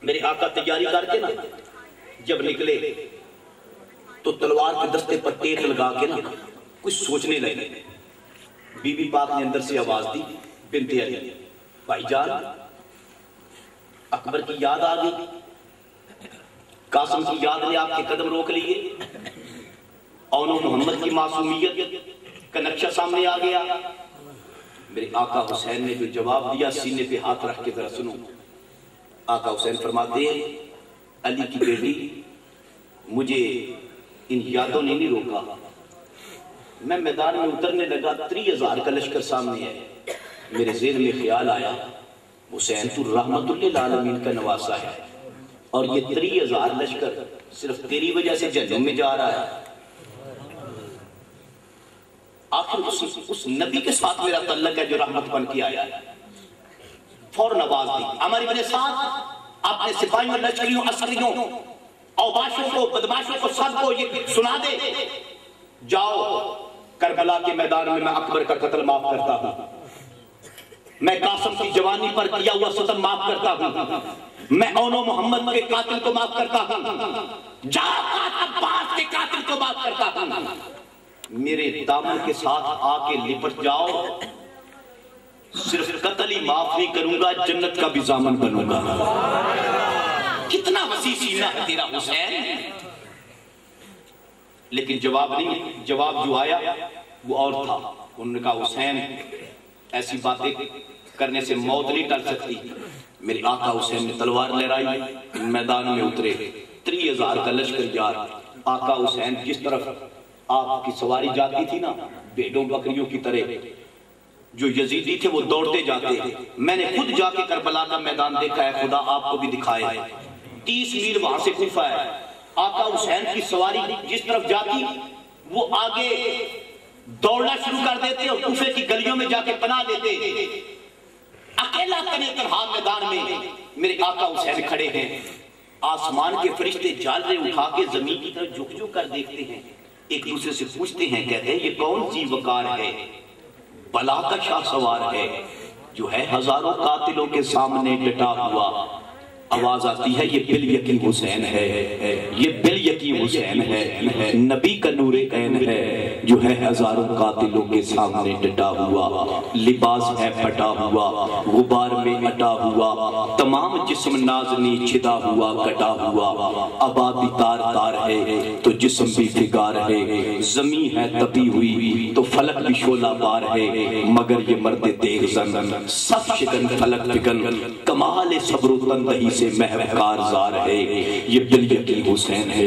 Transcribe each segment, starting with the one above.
میرے آقا تیاری کر کے نا جب نکلے تو تلوار کے دستے پر ٹیک لگا کے نا کچھ سوچنے لگے. بی بی پاک نے اندر سے آواز دی, بنت علی بھائی جان اکبر کی یاد آ گئی, قاسم کی یاد نے آپ کے قدم روک لیے, اون محمد کی معصومیت کا نقشہ سامنے آ گیا. میرے آقا حسین نے جو جواب دیا سینے پہ ہاتھ رکھ کے ذرا سنو. آقا حسین فرماتے ہیں علی کی بیٹی مجھے ان یادوں نے نہیں روکا. میں میدان میں اترنے لگا 30,000 کا لشکر سامنے ہے. میرے ذہن میں خیال آیا حسین تو رحمت للعالمین کا نواسا ہے اور یہ 30,000 لشکر صرف تیری وجہ سے جہنم میں جا رہا ہے. آخر اس نبی کے ساتھ میرا تعلق ہے جو رحمت بن کے آیا ہے. فوراً آواز دی ہماری وجہ ساتھ اپنے سپاہیوں لشکریوں عسکریوں اوباشوں کو بدماشوں کو سب کو یہ سنا دے جاؤ کربلا کے میدان میں اکبر کا قتل معاف کرتا ہوں, میں قاسم کی جوانی پر کیا ہوا ستم معاف کرتا ہوں, میں اونو محمد کے قاتل کو معاف کرتا ہوں, جاؤ عباس کے قاتل کو معاف کرتا ہوں. میرے دامن کے ساتھ آ کے لپٹ جاؤ, صرف قتل ہی معاف نہیں کروں گا جنت کا بھی ضامن بنوں گا. کتنا وسیع سینہ ہے تیرا حسین. لیکن جواب نہیں, جواب جو آیا وہ اور تھا. انہوں نے کہا حسین ایسی باتیں کرنے سے موت نہیں ٹل سکتی. میرے آقا حسین نے تلوار لہرائی, میدان میں اترے. 30,000 کا لشکر یار. آقا حسین جس طرف آپ کی سواری جاتی تھی نا بھیڑوں بکریوں کی طرح, جو یزیدی تھے وہ دوڑتے جاتے. میں نے خود جا کے کربلا کا میدان دیکھا ہے, خدا آپ کو بھی دکھائے. 30 میل وہاں سے کوفہ ہے. آقا حسین کی سواری جس طرف جاتی وہ آگے دوڑنا شروع کر دیتے اور کوفے کی گلیوں میں جا کے پناہ دیتے. اکیلا تنے تنہا میدان میں میرے آقا حسین کھڑے ہیں. آسمان کے فرشتے جالے اٹھا کے زمین کی طرف جھک جھک کر دیکھتے ہیں, ایک دوسرے سے پوچھتے ہیں, کہتے ہیں یہ کون سی وقار ہے, بلا کا شاہ سوار ہے جو ہے ہزاروں قاتلوں کے سامنے ڈٹا ہوا. آواز آتی ہے یہ بال یقین حسین ہے, یہ بال یقین حسین ہے, نبی کا نور عین ہے جو ہے ہزاروں قاتلوں کے سامنے ڈٹا ہوا. لباس ہے پھٹا ہوا غبار میں اٹا ہوا, تمام جسم نازنی چھدا ہوا کٹا ہوا. ابا بھی تار تار ہے تو جسم بھی فگار ہے, زمین ہے تپی ہوئی تو فلک بھی شعلہ بار ہے. مگر یہ مرد تیغ زن سب شکن فلک فکن, کمال صبر و تندہی سے محو کارزار ہے. یہ بال یقین حسین ہے,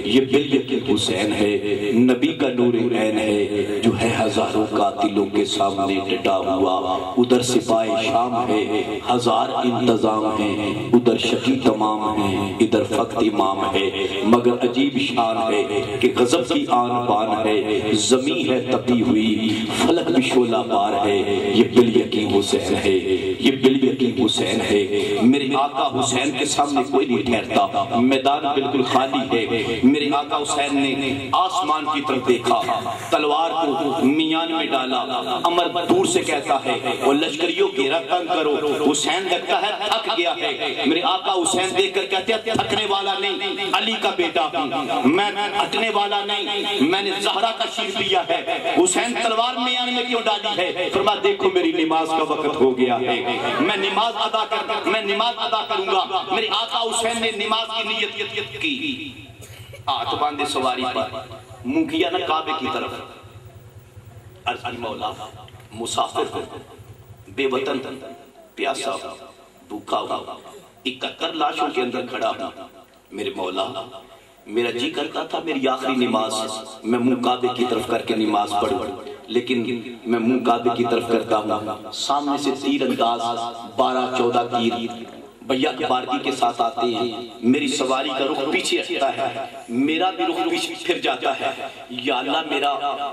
یہ بال یقین حسین ہے, نبی کا نور عین ہے جو ہے ہزاروں قاتلوں کے سامنے ڈٹا ہوا. ادھر سپاہ شام ہے, 1000 انتظام ہیں, ادھر شکی تمام ہیں, ادھر فقط امام ہے. مگر عجیب شان ہے کہ غضب کی آن بان ہے, زمین ہے تپی ہوئی فلک بھی شعلہ بار ہے. یہ بال یقین حسین ہے, یہ بال یقین حسین ہے. میرے آقا حسین کے سامنے کوئی نہیں ٹھہرتا, میدان بالکل خالی ہے. میرے آقا حسین نے آسمان کی طرف دیکھا, تلوار کو میان میں ڈالا. عمر دور سے کہتا ہے وہ لشکریوں گھیرا تنگ کرو. حسین لگتا ہے تھک گیا ہے. میرے آقا حسین دیکھ کر کہتے ہیں تھکنے والا نہیں, علی کا بیٹا ہوں میں, ہٹنے والا نہیں, میں نے زہرا کا شیر پیا ہے. حسین تلوار میان میں کیوں ڈالی ہے؟ فرمایا دیکھو میری نماز کا وقت ہو گیا ہے, میں نماز ادا کروں گا. میرے آقا حسین نے نماز کی نیت کی, ہاتھ باندھے سواری پر, منہ کیا نا کعبے کی طرف. عرض کی مولا مسافر ہوں, بے وطن, پیاسا, بھوکا ہوں, 71 لاشوں کے اندر کھڑا ہوں. میرے مولا میرا جی کرتا تھا میری آخری نماز میں منہ کعبے کی طرف کر کے نماز پڑھوں, لیکن میں منہ کعبے کی طرف کرتا ہوں. سامنے سے تیر انداز 12-14 تیر بھیا بارگی کے ساتھ آتے ہیں. میری سواری کا رخ پیچھے ہٹتا ہے, میرا بھی رخ پیچھے پھر جاتا ہے. یا اللہ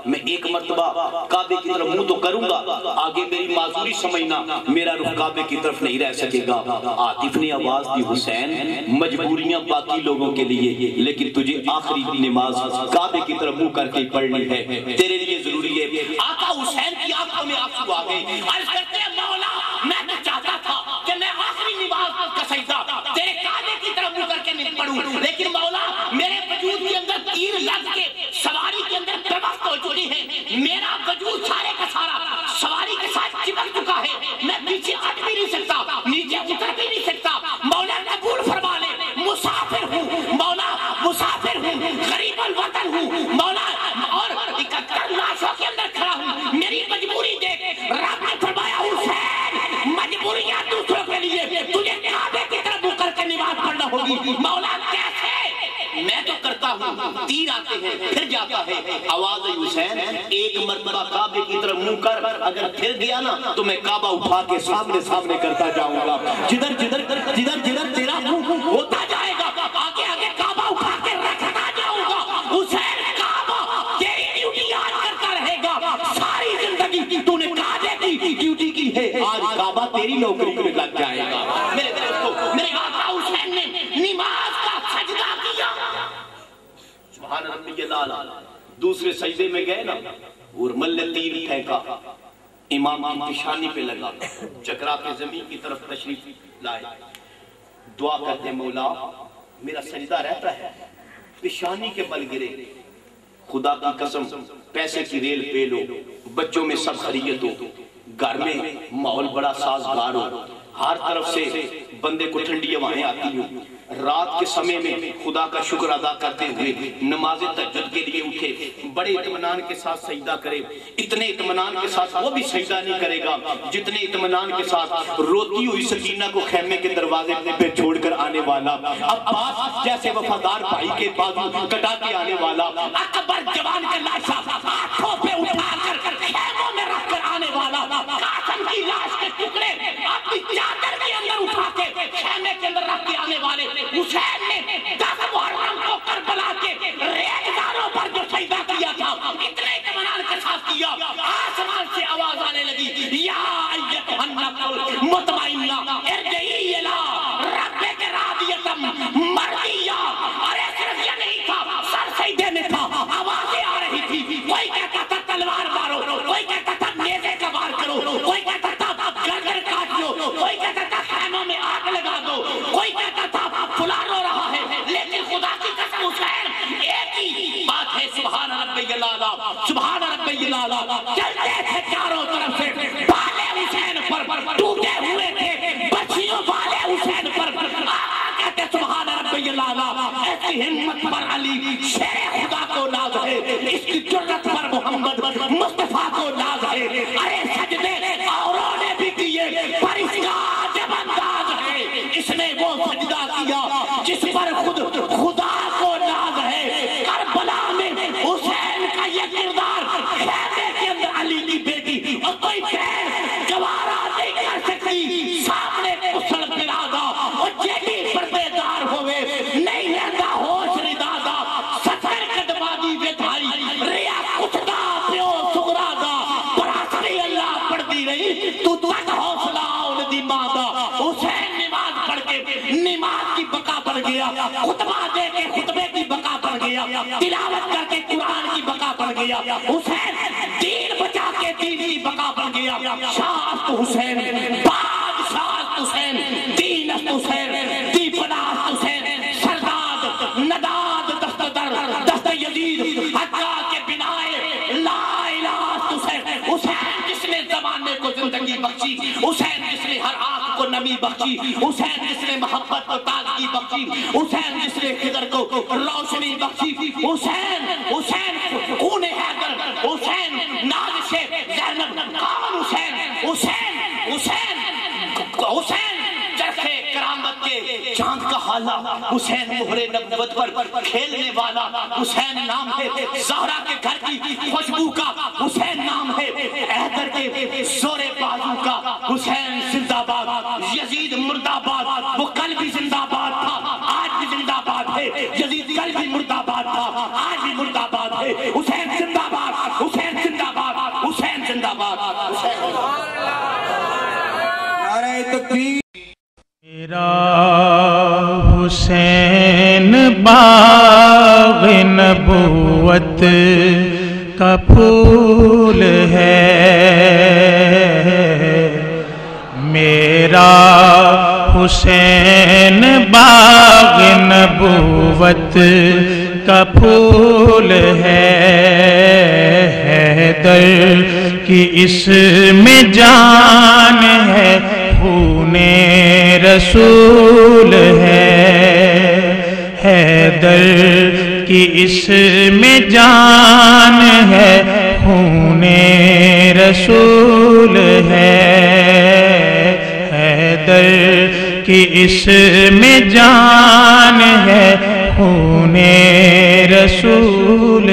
میں ایک مرتبہ کعبے کی طرف منہ تو کروں گا, آگے میری معذوری سمجھنا, میرا رخ کعبے کی طرف نہیں رہ سکے گا. عاطف نے آواز دی حسین مجبوریاں باقی لوگوں کے لیے, لیکن تجھے آخری نماز کعبے کی طرف منہ کر کے پڑھنی ہے, تیرے لیے ضروری ہے. آقا حسین کی آنکھوں میں آنسو آ گئے. عرض کرتے ہیں مولا میں تو چاہتا تھا کہ میں آخری نماز کا سجدہ تیرے کعبے پڑھوں، لیکن مولا میرے وجود کے اندر تیر لگ کے سواری کے اندر بے وقت ہو چکی ہے، میرا وجود سارے کا سارا سواری کے ساتھ چپک چکا ہے، میں پیچھے ہٹ بھی نہیں سکتا، نیچے اتر بھی نہیں سکتا، مولا قبول فرما لے، مسافر ہوں مولا، مسافر ہوں، غریب الوطن ہوں مولا، اور 71 لاشوں کے اندر کھڑا ہوں، میری مجبوری دیکھ، رب نے فرمایا حسین مجبوریاں دوسروں کے لیے، تجھے کعبے کی طرف منہ کر کے نماز پڑھنا ہوگی، مولا کیسے؟ میں تو کرتا ہوں، تیر آتے ہیں پھر جاتا ہے، آواز حسین ایک مرتبہ کعبے کی طرف منہ کر، اگر پھر گیا نا تو میں کعبہ اٹھا کے سامنے سامنے کرتا جاؤں گا، جدھر جدھر جدھر جدھر تیرا منہ ہوتا جائے گا آگے آگے کعبہ اٹھا کے رکھتا جاؤں گا، حسین کعبہ تیری ڈیوٹی آج کرتا رہے گا، ساری زندگی تو نے کعبے کی ڈیوٹی کی ہے، آج کعبہ تیری نوکری میں لگ جائے گا۔ میرے دوستو، میرے آقا حسین نے نماز کا سجدہ کیا، سبحان ربی الاعلیٰ، دوسرے سجدے میں گئے نا اور ملے تیر پھینکا، امام کی پیشانی پہ لگا، چکرا کے زمین کی طرف تشریف لائے، دعا کرتے مولا میرا سجدہ رہتا ہے، پیشانی کے بل گرے، خدا کی قسم پیسے کی ریل پہ لو، بچوں میں سب خیریت ہو، گھر میں ماحول بڑا سازگار ہو، ہر طرف سے بندے کو ٹھنڈی ہوائیں آتی ہوں، رات کے سمے میں خدا کا شکر ادا کرتے ہوئے نماز تہجد کے لیے اٹھے، بڑے اطمینان کے ساتھ سجدہ کرے، اتنے اطمینان کے ساتھ وہ بھی سجدہ نہیں کرے گا جتنے اطمینان کے ساتھ روتی ہوئی سکینہ کو خیمے کے دروازے پہ چھوڑ کر آنے والا، عباس جیسے وفادار بھائی کے بازو کٹا کے آنے والا، اکبر جوان کے لاشا ہاتھوں پہ اٹھا کر خیموں میں رکھ کر آنے والا، قاسم کی لاش کے ٹکڑے اپنی چادر کے اندر اٹھا کے خیمے کے اندر رکھ کے آنے والے، حسین نے 10 محرم کو کربلا کے ریزداروں پر جو سجدہ کیا تھا اتنے اطمینان کے ساتھ کیا، آسمان سے آواز آنے لگی، یا ایتھا النفس المطمئنہ ارجعی الی ربک راضیۃ مرضیہ، اور صرف یہ نہیں تھا سر سجدے میں تھا، آوازیں آ رہی تھی، کوئی کہتا تھا تلوار مارو، کوئی کہتا تھا نیزے کا وار کرو، کوئی کہتا تھا گردن کاٹ لو، کوئی کہتا تھا خیموں میں آگ لگا دو، کوئی کہتا تھا فلان ہو رہا ہے، لیکن خدا کی قسم حسین ایک ہی بات ہے، سبحان ربی الاعلیٰ، سبحان ربی الاعلیٰ، چلتے تھے چاروں طرف سے بالے حسین پر ٹوٹے ہوئے تھے، بچیوں والے حسین پر کہتے سبحان ربی الاعلیٰ، ایسی ہمت پر علی شیر خدا کو ناز ہے، اس کی جرت پر محمد مصطفیٰ کو ناز ہے، ارے سجدے اوروں نے بھی کیے پر اس کا عجب انداز ہے، اس نے وہ سجدہ کیا جس پر خود خدا کو ناز ہے، کربلا میں حسین کا یہ کردار، خیمے کے اندر علی کی بیٹی اور کوئی بہن گوارا نہیں کر سکتی، سامنے کسل پرادا اور جیٹی پردے دار ہوئے، نہیں رہتا ہوش ردادا، ستر قدمادی بیٹھائی، ریا کتدا پیو سگرادا، براسری اللہ پڑھ دی رہی، تو تک حوصلہ آن دی مادا، حسین نماز پڑھ کے نماز کی بقا بڑھ گیا، خطبہ دے کے خطبے کی بقا بڑھ گیا، تلاوت کر کے قرآن کی بقا بڑھ گیا، حسین دین بچا کے دین کی بقا بڑھ گیا، شاہت حسین، بادشاہت حسین، دینت حسین، دیپناست حسین، سرداد نداد دست در دست یزید، حقا کے بنائے لا الہ حسین، حسین جس نے زمانے کو زندگی بخشی، حسین جس نے ہر آنکھ کو نمی بخشی، حسین جس نے محبت کو تازگی بخشی، حسین جس نے خضر کو روشنی بخشی، حسین حسین خون حیدر، حسین نازش زینب، کون حسین؟ حسین حسین حسین جیسے کرامت کے چاند کا حالہ، حسین مہر نبوت پر کھیلنے والا، حسین نام ہے زہرا کے گھر کی خوشبو کا، حسین نام ہے حیدر کے زور بازو کا، حسین زندہ باد، یزید مردہ باد، وہ کل بھی زندہ باد تھا آج بھی زندہ باد ہے، یزید کل بھی مردہ باد تھا آج بھی مردہ باد ہے، حسین زندہ باد، حسین زندہ باد، حسین زندہ باد، حسین نعرہ تکبیر۔ میرا حسین باغ نبوت کا پھول ہے، میرا حسین باغ نبوت نبوت کا پھول ہے، حیدر کی اس میں جان ہے، خون رسول ہے، حیدر کی اس میں جان ہے، خون رسول ہے، حیدر کی اس میں جان ہے، خون رسول